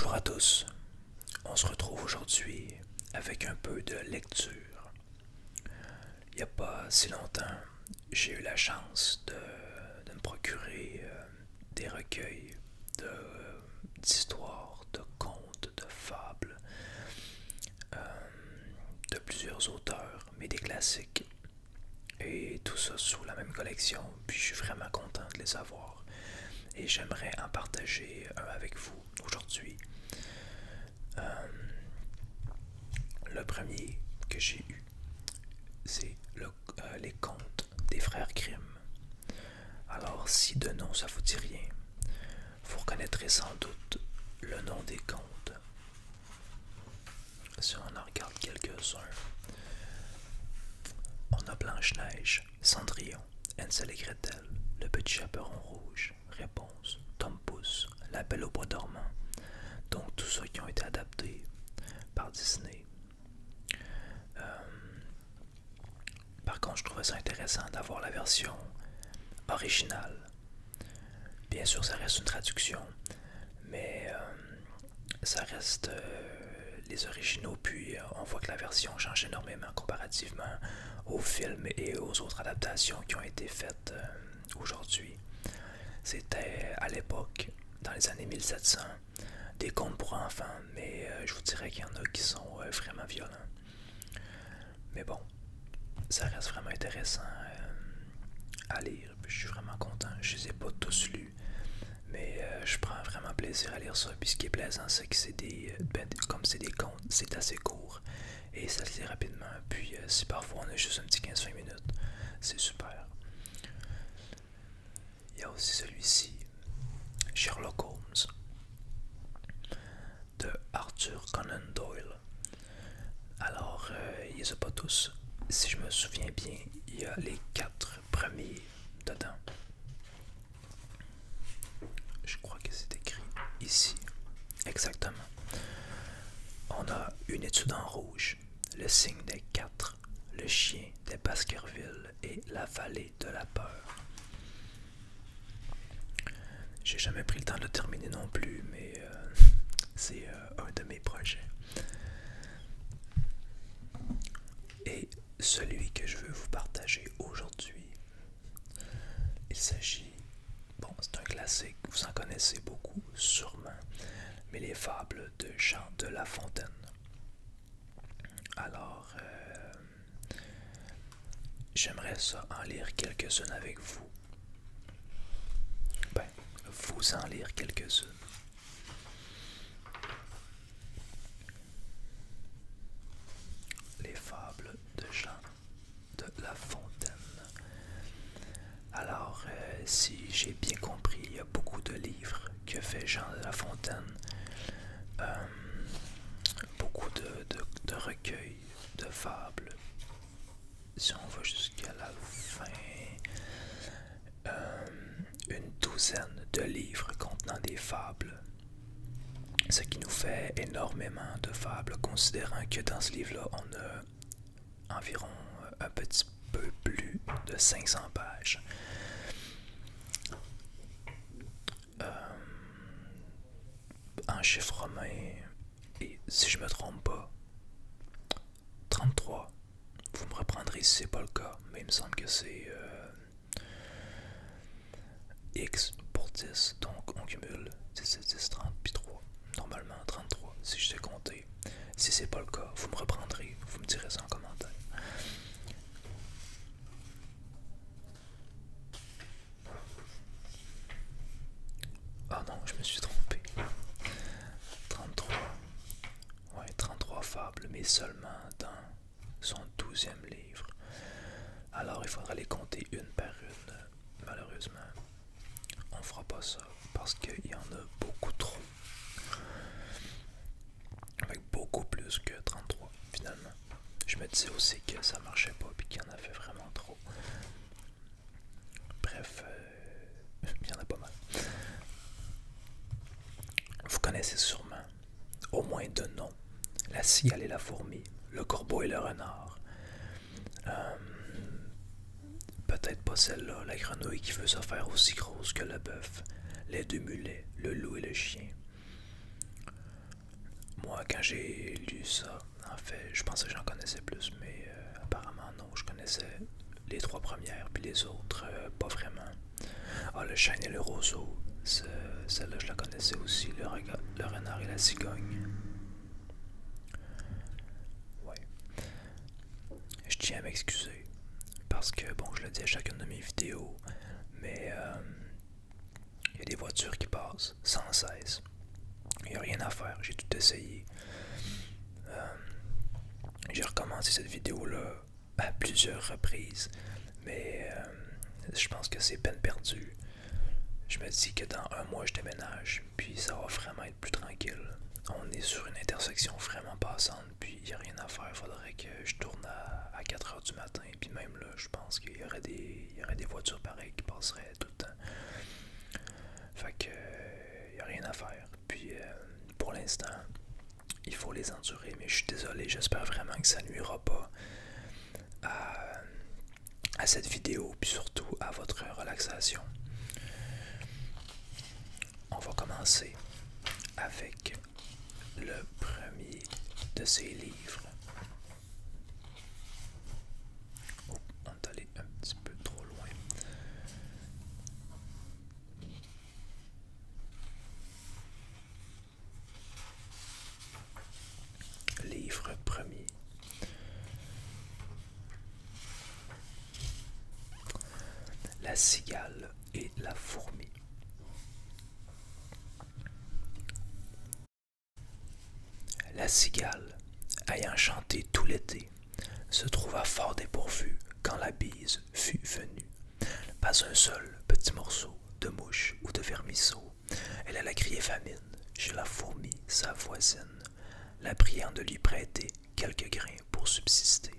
Bonjour à tous, on se retrouve aujourd'hui avec un peu de lecture. Il n'y a pas si longtemps, j'ai eu la chance de me procurer des recueils d'histoires, de contes, de fables, de plusieurs auteurs, mais des classiques. Et tout ça sous la même collection, puis je suis vraiment content de les avoir. Et j'aimerais en partager un avec vous aujourd'hui. Le premier que j'ai eu, c'est les contes des frères Grimm. Alors, si de nom ça vous dit rien, vous reconnaîtrez sans doute le nom des contes. Si on en regarde quelques-uns, on a Blanche-Neige, Cendrillon, Hansel et Gretel, Le Petit Chaperon Rouge, Réponse, Tom Pouce, La Belle au Bois dormant. Donc, tous ceux qui ont été adaptés par Disney. Par contre, je trouvais ça intéressant d'avoir la version originale. Bien sûr, ça reste une traduction, mais ça reste les originaux, puis on voit que la version change énormément comparativement aux films et aux autres adaptations qui ont été faites aujourd'hui. C'était à l'époque, dans les années 1700, des contes pour enfants, mais je vous dirais qu'il y en a qui sont vraiment violents. Mais bon, ça reste vraiment intéressant à lire, puis je suis vraiment content. Je les ai pas tous lus, mais je prends vraiment plaisir à lire ça. Puis ce qui est plaisant, c'est que c'est comme c'est des contes, c'est assez court et ça se lit rapidement. Puis si parfois on a juste un petit 15-20 minutes, c'est super. Il y a aussi celui-ci, Sherlock Holmes, de Arthur Conan Doyle. Alors, il les a pas tous. Si je me souviens bien, il y a les 4 premiers dedans. Je crois que c'est écrit ici. Exactement. On a Une étude en rouge, Le signe des 4, Le chien des Baskerville et La vallée de la peur. J'ai jamais pris le temps de le terminer non plus, mais c'est un de mes projets. Et celui que je veux vous partager aujourd'hui, il s'agit, bon, c'est un classique, vous en connaissez beaucoup sûrement, mais les fables de Jean de La Fontaine. Alors, j'aimerais ça en lire quelques-unes avec vous. Ben, vous en lire quelques-unes. Les fables de Jean de La Fontaine. Alors, si j'ai bien compris, il y a beaucoup de livres que fait Jean de La Fontaine. Beaucoup de recueils, de fables. Si on va jusqu'à la fin, une douzaine de livres contenant des fables. Ce qui nous fait énormément de fables, considérant que dans ce livre-là, on a environ un petit peu plus de 500 pages. En chiffre romain, et si je me trompe pas, 33. Vous me reprendrez si c'est pas le cas, mais il me semble que c'est X pour 10, donc on cumule 10, 10, 30, puis 3. Normalement 33, si je sais compter. Si c'est pas le cas, vous me reprendrez, vous me direz ça en commentaire. Ah non, je me suis trompé. 33. Ouais, 33 fables, mais seulement dans son 12e livre. Alors il faudra les compter une par une. Malheureusement, on fera pas ça parce qu'il y en a beaucoup trop. Avec beaucoup plus que 33 finalement. Je me disais aussi que ça marchait pas et qu'il y en avait vraiment trop. Bref, il y en a pas mal. Vous connaissez sûrement, au moins de nom, la cigale et la fourmi, le corbeau et le renard. Peut-être pas celle-là, la grenouille qui veut se faire aussi grosse que le bœuf, les deux mulets, le loup et le chien. moi, quand j'ai lu ça, en fait, je pensais que j'en connaissais plus, mais apparemment non, je connaissais les trois premières, puis les autres, pas vraiment. Ah, le chêne et le roseau, celle-là, je la connaissais aussi, le renard et la cigogne. Ouais. Je tiens à m'excuser, parce que, bon, je le dis à chacune de mes vidéos, mais il y a des voitures qui passent sans cesse. Il n'y a rien à faire, j'ai tout essayé. J'ai recommencé cette vidéo-là à plusieurs reprises, mais je pense que c'est peine perdue. Je me dis que dans un mois, je déménage, puis ça va vraiment être plus tranquille. On est sur une intersection vraiment passante, puis il n'y a rien à faire. Il faudrait que je tourne à 4 heures du matin, puis même là, je pense qu'il y aurait des voitures pareilles qui passeraient tout le temps. Fait que il n'y a rien à faire. Puis pour l'instant, il faut les endurer, mais je suis désolé, j'espère vraiment que ça nuira pas à cette vidéo, puis surtout à votre relaxation. On va commencer avec le premier de ces livres. Oh, on est allé un petit peu trop loin. Livre premier. La cigale et la fourmi. La cigale, ayant chanté tout l'été, se trouva fort dépourvue quand la bise fut venue. Pas un seul petit morceau de mouche ou de vermisseau. Elle alla crier famine chez la fourmi, sa voisine, la priant de lui prêter quelques grains pour subsister.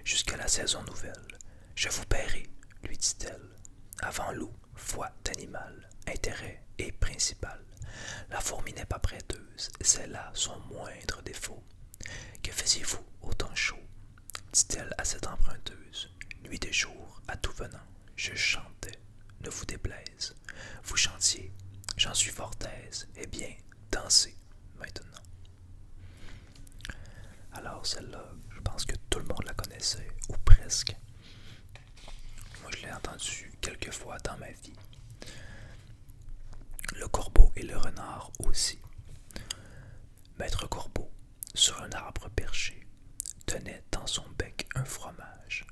Jusqu'à la saison nouvelle, je vous paierai, lui dit-elle. Avant loup, foi d'animal, intérêt est principal. La fourmi n'est pas prêteuse, c'est là son moindre défaut. Que faisiez-vous au temps chaud? Dit-elle à cette emprunteuse. Nuit et jour, à tout venant, je chantais, ne vous déplaise. Vous chantiez, j'en suis fort aise. Eh bien, dansez maintenant. Alors celle-là, je pense que tout le monde la connaissait, ou presque. Moi, je l'ai entendue quelques fois dans ma vie. Le corbeau et le renard aussi. Maître Corbeau, sur un arbre perché, tenait dans son bec un fromage.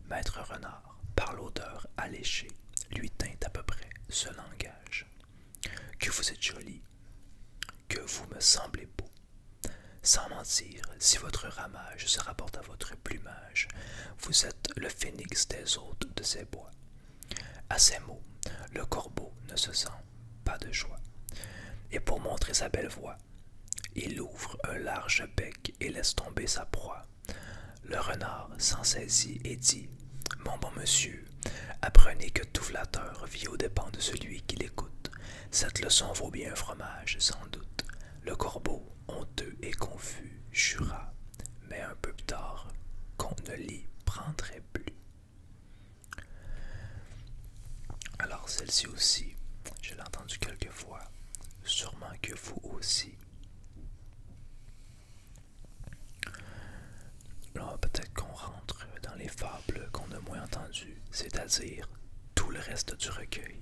Maître Renard, par l'odeur alléchée, lui tint à peu près ce langage. Que vous êtes joli, que vous me semblez beau. Sans mentir, si votre ramage se rapporte à votre plumage, vous êtes le phénix des hôtes de ces bois. À ces mots, le corbeau ne se sent pas de joie. Et pour montrer sa belle voix, il ouvre un large bec et laisse tomber sa proie. Le renard s'en saisit et dit « Mon bon monsieur, apprenez que tout flatteur vit aux dépens de celui qui l'écoute. Cette leçon vaut bien un fromage, sans doute. » Le corbeau, honteux et confus, jura, mais un peu plus tard, qu'on ne l'y prendrait plus. Alors celle-ci aussi, je l'ai entendue quelques fois, sûrement que vous aussi. Là, peut-être qu'on rentre dans les fables qu'on a moins entendues, c'est-à-dire tout le reste du recueil.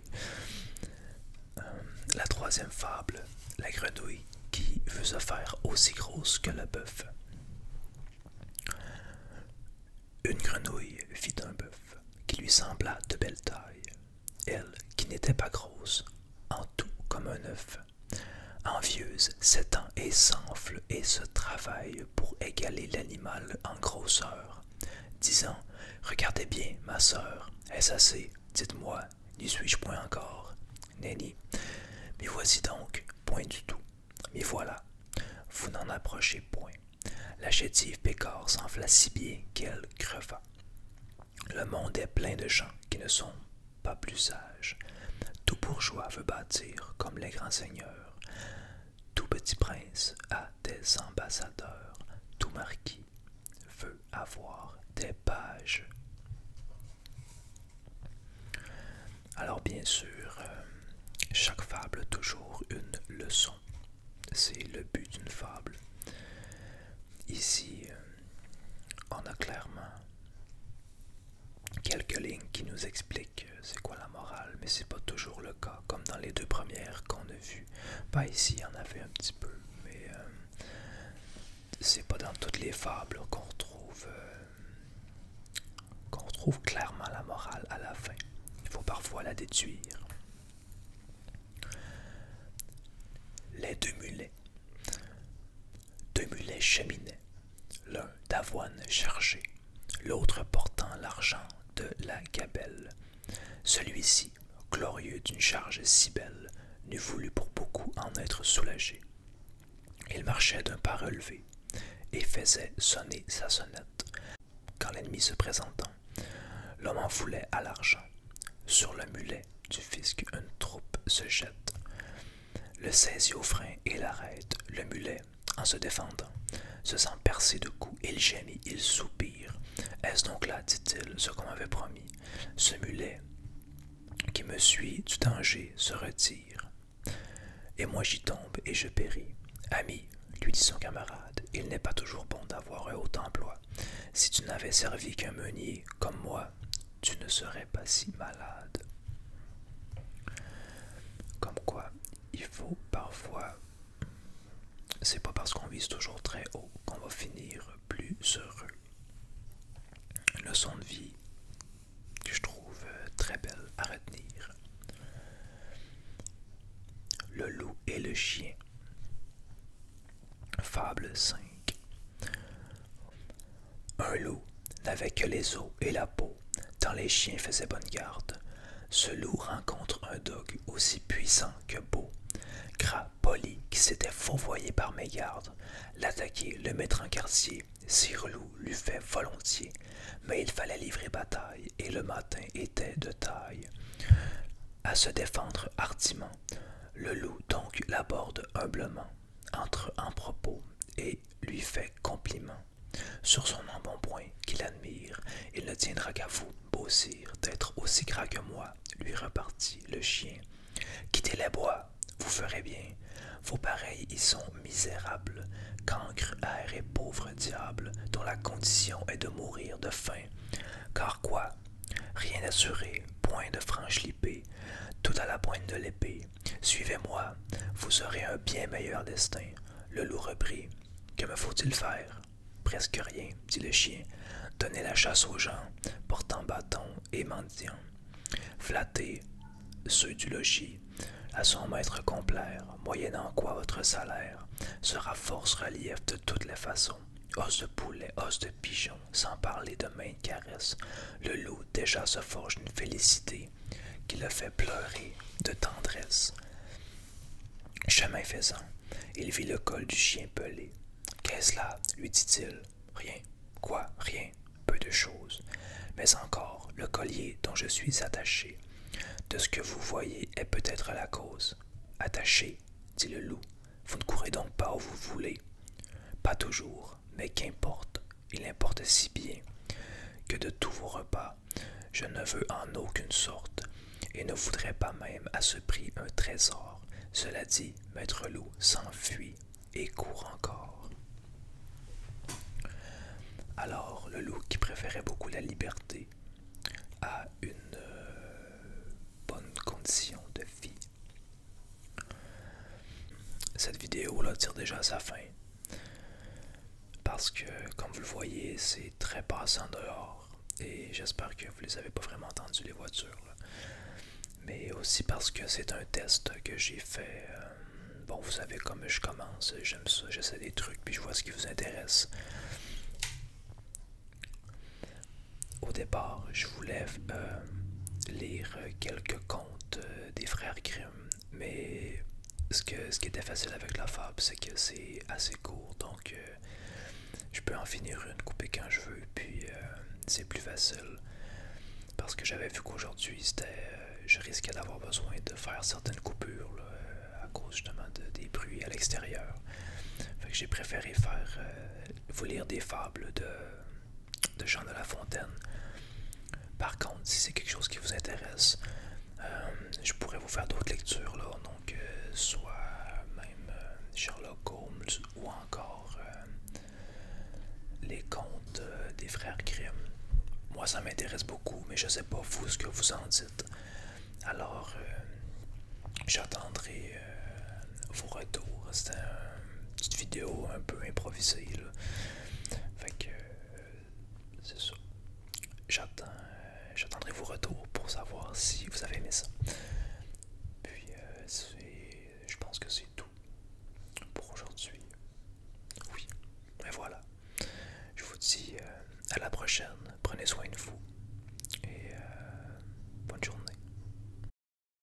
La troisième fable, la grenouille qui veut se faire aussi grosse que le bœuf. Une grenouille vit un bœuf qui lui sembla de belle taille. Elle, qui n'était pas grosse, en tout comme un œuf. Envieuse, s'étend et s'enfle et se travaille pour égaler l'animal en grosseur, disant « Regardez bien, ma sœur, est-ce assez? Dites-moi, n'y suis-je point encore? Nenni, mais voici donc, point du tout. Mais voilà, vous n'en approchez point. » La chétive pécore s'enfla si bien qu'elle creva. Le monde est plein de gens qui ne sont pas plus sages. Tout bourgeois veut bâtir comme les grands seigneurs. Tout petit prince a des ambassadeurs. Tout marquis veut avoir des pages. Alors bien sûr, chaque fable a toujours une leçon. C'est le but d'une fable. Ici, on a clairement quelques lignes qui nous expliquent c'est quoi la morale, mais c'est pas toujours le cas, comme dans les deux premières qu'on a vues. Pas ici, il y en avait un petit peu, mais c'est pas dans toutes les fables qu'on retrouve clairement la morale à la fin. Il faut parfois la déduire. Les deux mulets. Deux mulets cheminaient, l'un d'avoine chargé, l'autre portant l'argent de la gabelle. Celui-ci, glorieux d'une charge si belle, n'eût voulu pour beaucoup en être soulagé. Il marchait d'un pas relevé et faisait sonner sa sonnette. Quand l'ennemi se présentant, l'homme en voulait à l'argent. Sur le mulet du fisc, une troupe se jette. Le saisit au frein et l'arrête. Le mulet, en se défendant, se sent percé de coups. Il gémit, il soupire. Est-ce donc là, dit-il, ce qu'on m'avait promis? Ce mulet qui me suit du danger se retire. Et moi j'y tombe et je péris. Ami, lui dit son camarade, il n'est pas toujours bon d'avoir un haut emploi. Si tu n'avais servi qu'un meunier comme moi, tu ne serais pas si malade. Comme quoi, il faut parfois... C'est pas parce qu'on vise toujours très haut qu'on va finir plus heureux. Une leçon de vie que je trouve très belle à retenir. Le loup et le chien. Fable 5. Un loup n'avait que les os et la peau, tant les chiens faisaient bonne garde. Ce loup rencontre un dogue aussi puissant que beau. Gras, poli, qui s'était fourvoyé par mégarde, l'attaquer, le mettre en quartier, sire loup l'eût fait volontiers, mais il fallait livrer bataille, et le matin était de taille. À se défendre hardiment, le loup donc l'aborde humblement, entre en propos, et lui fait compliment. Sur son embonpoint qu'il admire, il ne tiendra qu'à vous, beau sire, d'être aussi gras que moi, lui repartit le chien. Quittez les bois, vous ferez bien, vos pareils y sont misérables, cancre, air et pauvre diable, dont la condition est de mourir de faim. Car quoi? Rien assuré, point de franche lipée, tout à la pointe de l'épée. Suivez-moi, vous aurez un bien meilleur destin. Le loup reprit. Que me faut-il faire? Presque rien, dit le chien. Donnez la chasse aux gens, portant bâton et mendiant. Flattez ceux du logis, à son maître complaire, moyennant quoi votre salaire sera force relief de toutes les façons. Os de poulet, os de pigeon, sans parler de maintes caresses, le loup déjà se forge une félicité qui le fait pleurer de tendresse. Chemin faisant, il vit le col du chien pelé. Qu'est-ce là? Lui dit-il. Rien. Quoi? Rien. Peu de choses. Mais encore, le collier dont je suis attaché. De ce que vous voyez est peut-être la cause. Attaché, dit le loup. Vous ne courez donc pas où vous voulez. Pas toujours, mais qu'importe. Il importe si bien que de tous vos repas, je ne veux en aucune sorte, et ne voudrais pas même à ce prix un trésor. Cela dit, maître loup s'enfuit et court encore. Alors, le loup, qui préférait beaucoup la liberté, a une bonne condition de vie. Cette vidéo-là tire déjà à sa fin, parce que, comme vous le voyez, c'est très passant dehors, et j'espère que vous les avez pas vraiment entendu, les voitures, là. Mais aussi parce que c'est un test que j'ai fait. Bon, vous savez, comme je commence, j'aime ça, j'essaie des trucs, puis je vois ce qui vous intéresse. Au départ, je voulais lire quelques contes des frères Grimm, mais ce qui était facile avec la fable, c'est que c'est assez court, donc je peux en finir une, couper quand je veux, puis c'est plus facile. Parce que j'avais vu qu'aujourd'hui, je risquais d'avoir besoin de faire certaines coupures là, à cause justement des bruits à l'extérieur. Fait que j'ai préféré vous lire des fables de Jean de La Fontaine. Par contre, si c'est quelque chose qui vous intéresse, je pourrais vous faire d'autres lectures, là, donc soit même Sherlock Holmes ou m'intéresse beaucoup, mais je sais pas vous ce que vous en dites. Alors, j'attendrai vos retours. C'était une petite vidéo un peu improvisée, là.